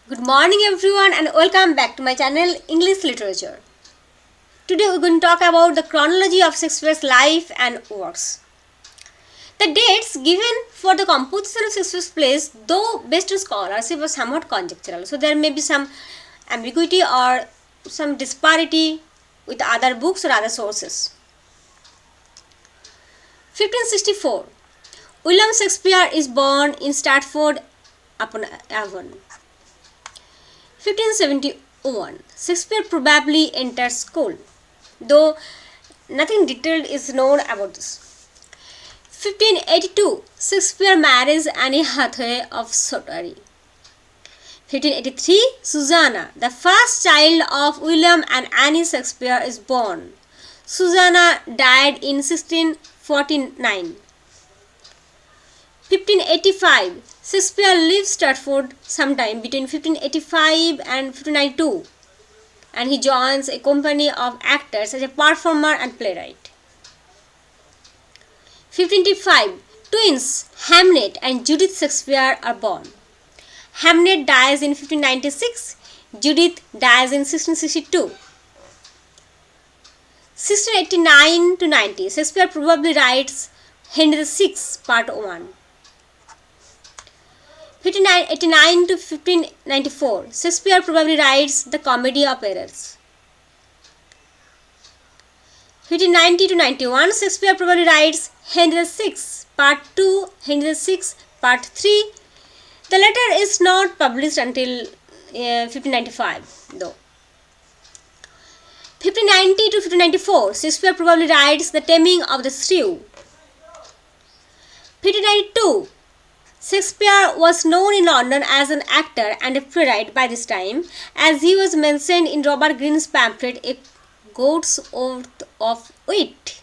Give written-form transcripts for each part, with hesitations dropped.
Good morning everyone and welcome back to my channel English Literature. Today we're going to talk about the chronology of Shakespeare's life and works. The dates given for the composition of Shakespeare's plays, though based on scholarship, are somewhat conjectural. So there may be some ambiguity or some disparity with other books or other sources. 1564. William Shakespeare is born in Stratford upon Avon. 1571. Shakespeare probably enters school, though nothing detailed is known about this. 1582. Shakespeare marries Anne Hathaway of Sotari. 1583. Susanna, the first child of William and Anne Shakespeare, is born. Susanna died in 1649. 1585. Shakespeare leaves Stratford sometime between 1585 and 1592 and he joins a company of actors as a performer and playwright. 1525. Twins Hamnet and Judith Shakespeare are born. Hamnet dies in 1596. Judith dies in 1662. 1689 to 90. Shakespeare probably writes Henry VI, Part 1. 1589 to 1594. Shakespeare probably writes The Comedy of Errors. 1590 to 91. Shakespeare probably writes Henry VI, Part 2, Henry VI, Part 3. The latter is not published until 1595, though. 1590 to 1594. Shakespeare probably writes The Taming of the Shrew. 1592. Shakespeare was known in London as an actor and a playwright by this time, as he was mentioned in Robert Greene's pamphlet A Goat's Worth of Wit.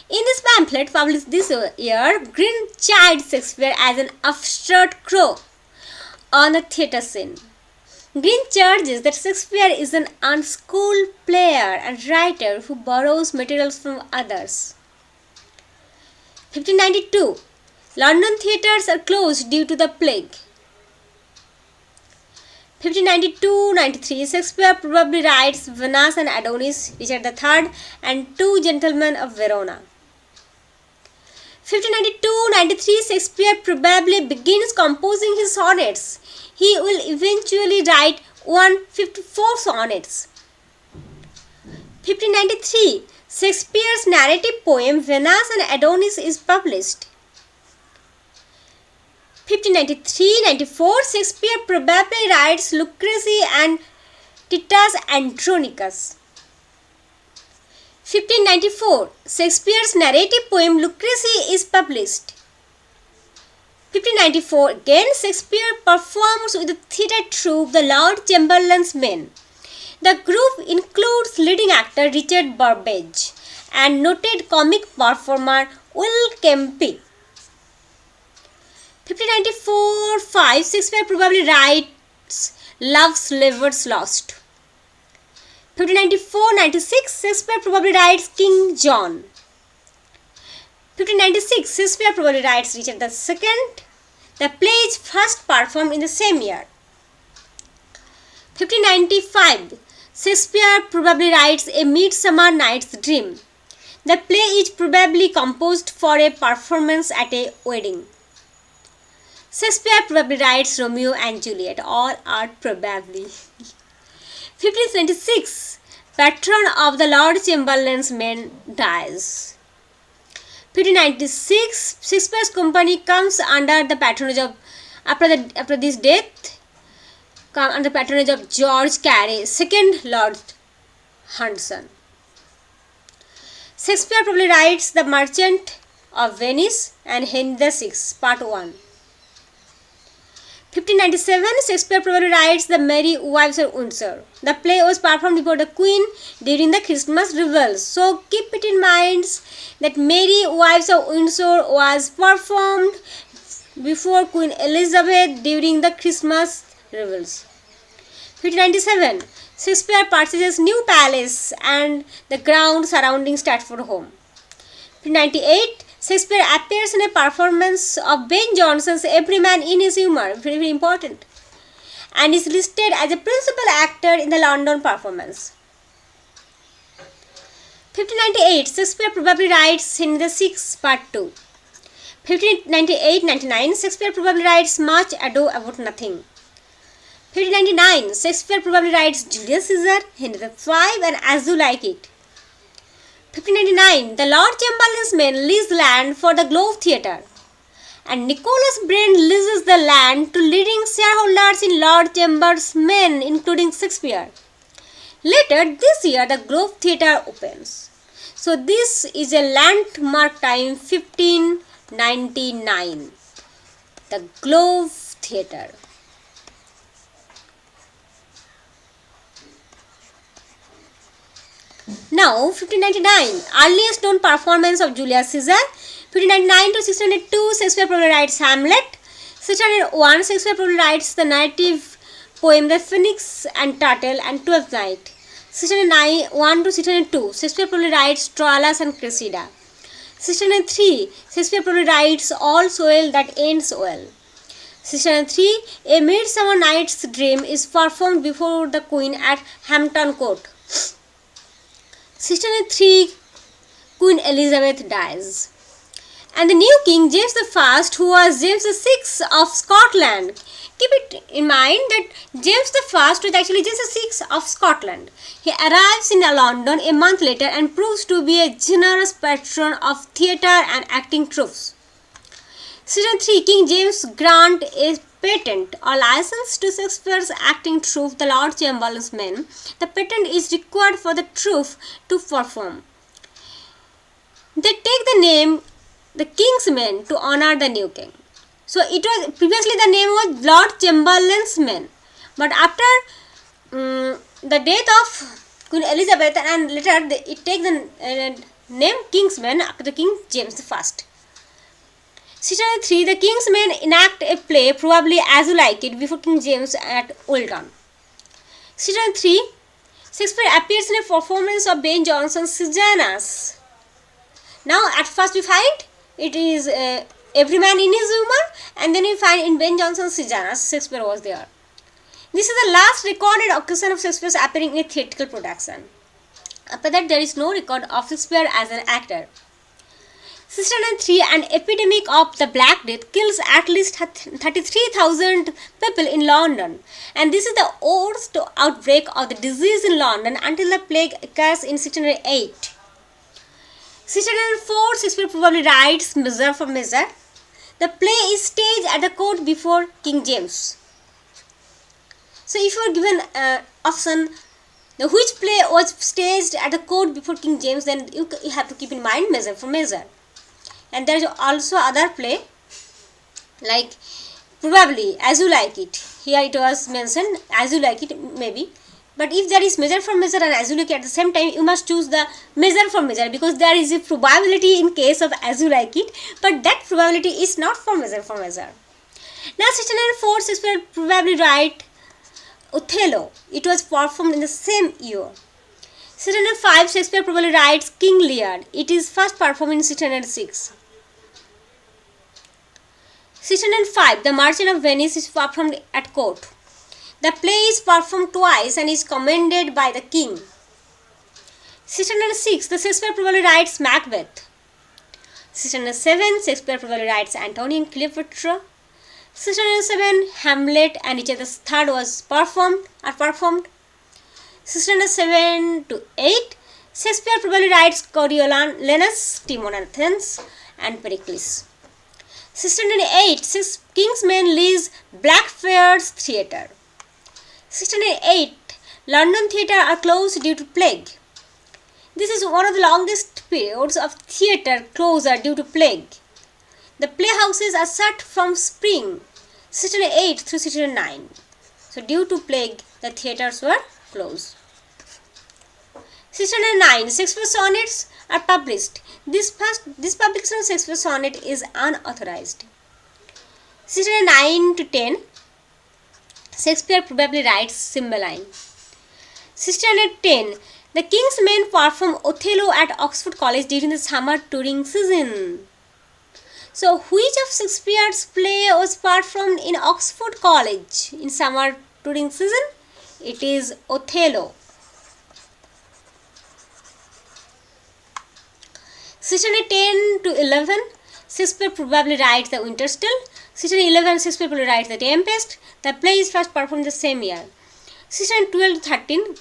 In this pamphlet, published this year, Greene chid Shakespeare as an absurd crow on the theatre scene. Greene charges that Shakespeare is an unschooled player and writer who borrows materials from others. 1592. London theatres are closed due to the plague. 1592-93. Shakespeare probably writes Venus and Adonis, Richard III, and Two Gentlemen of Verona. 1592-93. Shakespeare probably begins composing his sonnets. He will eventually write 154 sonnets. 1593. Shakespeare's narrative poem Venus and Adonis is published. 1593-94. Shakespeare probably writes Lucrece and Titus Andronicus. 1594. Shakespeare's narrative poem Lucrece is published. 1594. Again, Shakespeare performs with the theatre troupe The Lord Chamberlain's Men. The group includes leading actor Richard Burbage and noted comic performer Will Kempy. 1594-5. Shakespeare probably writes Love's Labour's Lost. 1594-96. Shakespeare probably writes King John. 1596. Shakespeare probably writes Richard II. The play is first performed in the same year. 1595. Shakespeare probably writes A Midsummer Night's Dream. The play is probably composed for a performance at a wedding. Shakespeare probably writes Romeo and Juliet. All are probably. 1526. Patron of the Lord Chamberlain's Men dies. 1596. Shakespeare's company comes under the patronage of, after this death, under the patronage of George Carey, 2nd Lord Hunsdon. Shakespeare probably writes The Merchant of Venice and Henry VI, Part 1. 1597. Shakespeare probably writes The Merry Wives of Windsor. The play was performed before the Queen during the Christmas revels. So keep it in mind that Merry Wives of Windsor was performed before Queen Elizabeth during the Christmas revels. 1597. Shakespeare purchases new palace and the ground surrounding Stratford home. 1598. Shakespeare appears in a performance of Ben Jonson's Every Man in His Humour, very, very important, and is listed as a principal actor in the London performance. 1598, Shakespeare probably writes Henry VI, Part 2. 1598-99, Shakespeare probably writes Much Ado About Nothing. 1599, Shakespeare probably writes Julius Caesar, Henry V, and As You Like It. 1599, the Lord Chamberlain's men lease land for the Globe Theatre, and Nicholas Brent leases the land to leading shareholders in Lord Chamberlain's men, including Shakespeare. Later this year, the Globe Theatre opens. So this is a landmark time, 1599, the Globe Theatre. Now 1599, earliest known performance of Julius Caesar. 1599 to 1602, Shakespeare probably writes Hamlet. 1601, Shakespeare probably writes the narrative poem The Phoenix and Turtle and Twelfth Night. 1601 to 1602, Shakespeare probably writes Troilus and Cressida. 1603, Shakespeare probably writes All's Well That Ends Well. 1603, A Midsummer Night's Dream is performed before the Queen at Hampton Court. 1603, Queen Elizabeth dies, and the new king James I, who was James VI of Scotland. Keep it in mind that James I was actually James VI of Scotland. He arrives in London a month later and proves to be a generous patron of theatre and acting troupes. 1603, King James grant a patent or license to Shakespeare's acting troupe, the Lord Chamberlain's men. The patent is required for the troupe to perform. They take the name the King's Men to honor the new king. So it was previously the name was Lord Chamberlain's Men, but after the death of Queen Elizabeth and later it takes the name King's Men after the King James I. 1603, the King's Men enact a play, probably As You Like It, before King James at Oldham. 1603, Shakespeare appears in a performance of Ben Jonson's Sejanus. Now at first we find it is Every Man in His Humour, and then we find in Ben Jonson's Sejanus, Shakespeare was there. This is the last recorded occasion of Shakespeare's appearing in a theatrical production. After that there is no record of Shakespeare as an actor. 1603, an epidemic of the Black Death kills at least 33,000 people in London, and this is the worst outbreak of the disease in London until the plague occurs in 1608. 1604, Shakespeare probably writes Measure for Measure. The play is staged at the court before King James. So if you are given option which play was staged at the court before King James, then you have to keep in mind Measure for Measure. And there is also other play like probably As You Like It. Here it was mentioned As You Like It maybe. But if there is Measure for Measure and As You Like It at the same time, you must choose the Measure for Measure, because there is a probability in case of As You Like It, but that probability is not for Measure for Measure. Now 1604, Shakespeare probably write Othello. It was performed in the same year. 1605, Shakespeare probably writes King Lear. It is first performed in 1606. 1605, The Merchant of Venice is performed at court. The play is performed twice and is commended by the king. 1606, the Shakespeare probably writes Macbeth. 1607, Shakespeare probably writes Antony and Cleopatra. 1607, Hamlet and Richard III was performed. 1607 to 8, Shakespeare probably writes Coriolanus, Timon and Athens, and Pericles. 1608, King's Men lease Blackfriars Theatre. 1608, London theatre are closed due to plague. This is one of the longest periods of theatre closure due to plague. The playhouses are shut from spring 1608 through 1609. So due to plague, the theatres were closed. 1609, Shakespeare's sonnets are published. This publication of Shakespeare's sonnet is unauthorized. 1609 to 10, Shakespeare probably writes Cymbeline. 1610, the King's Men perform Othello at Oxford College during the summer touring season. So which of Shakespeare's play was performed in Oxford College in summer touring season? It is Othello. Section 10 to 11, Shakespeare probably writes The Winterstall. Section 11, Shakespeare probably writes The Tempest. The play is first performed the same year. Section 12 to 13,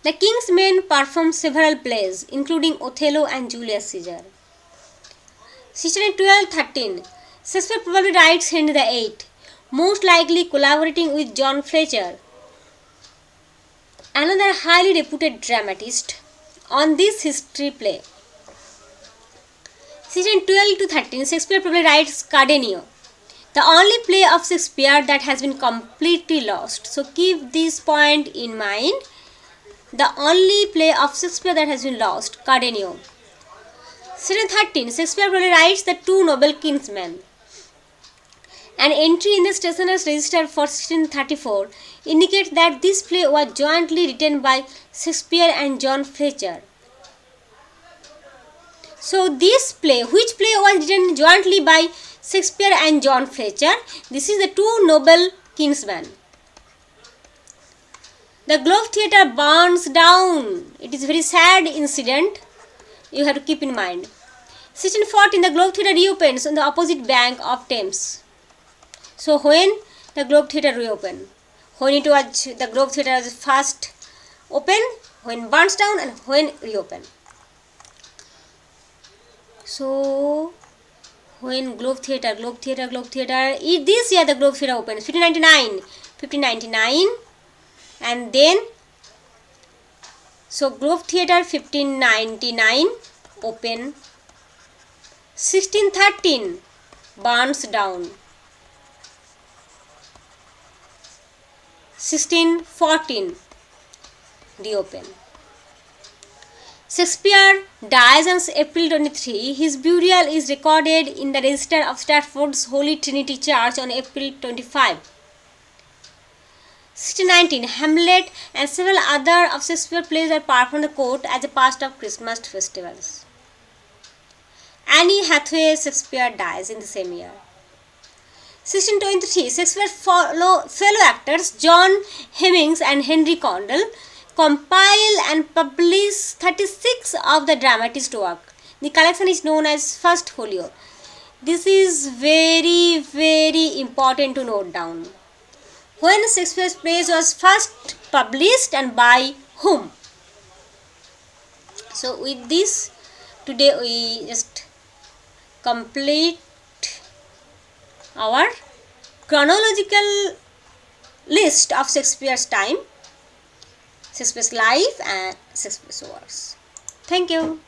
the King's Men performed several plays, including Othello and Julius Caesar. Section 12-13, Shakespeare probably writes Henry VIII, most likely collaborating with John Fletcher, another highly reputed dramatist, on this history play. Section 12-13, Shakespeare probably writes Cardenio, the only play of Shakespeare that has been completely lost. So keep this point in mind. The only play of Shakespeare that has been lost, Cardenio. Section 13, Shakespeare probably writes The Two Noble Kinsmen. An entry in the Stationer's Register for 1634 indicates that this play was jointly written by Shakespeare and John Fletcher. So this play, which play was written jointly by Shakespeare and John Fletcher? This is The Two Noble Kinsmen. The Globe Theatre burns down. It is a very sad incident. You have to keep in mind. Section 14, the Globe Theatre reopens on the opposite bank of Thames. So when the Globe Theatre reopened? When it was, the Globe Theatre was first open, when burns down, and when reopened. So when Globe Theatre, this year the Globe Theatre opens, 1599, and then, so Globe Theatre 1599 open, 1613 burns down, 1614 reopen. Shakespeare dies on April 23. His burial is recorded in the register of Stratford's Holy Trinity Church on April 25. 1619, Hamlet and several other of Shakespeare's plays are performed in the court as a part of Christmas festivals. Anne Hathaway Shakespeare dies in the same year. 1623, Shakespeare's fellow actors John Hemmings and Henry Condell compile and publish 36 of the dramatist work. The collection is known as First Folio. This is very, very important to note down. When Shakespeare's plays was first published and by whom? So with this, today we just complete our chronological list of Shakespeare's time, Shakespeare's life and Shakespeare's works. Thank you.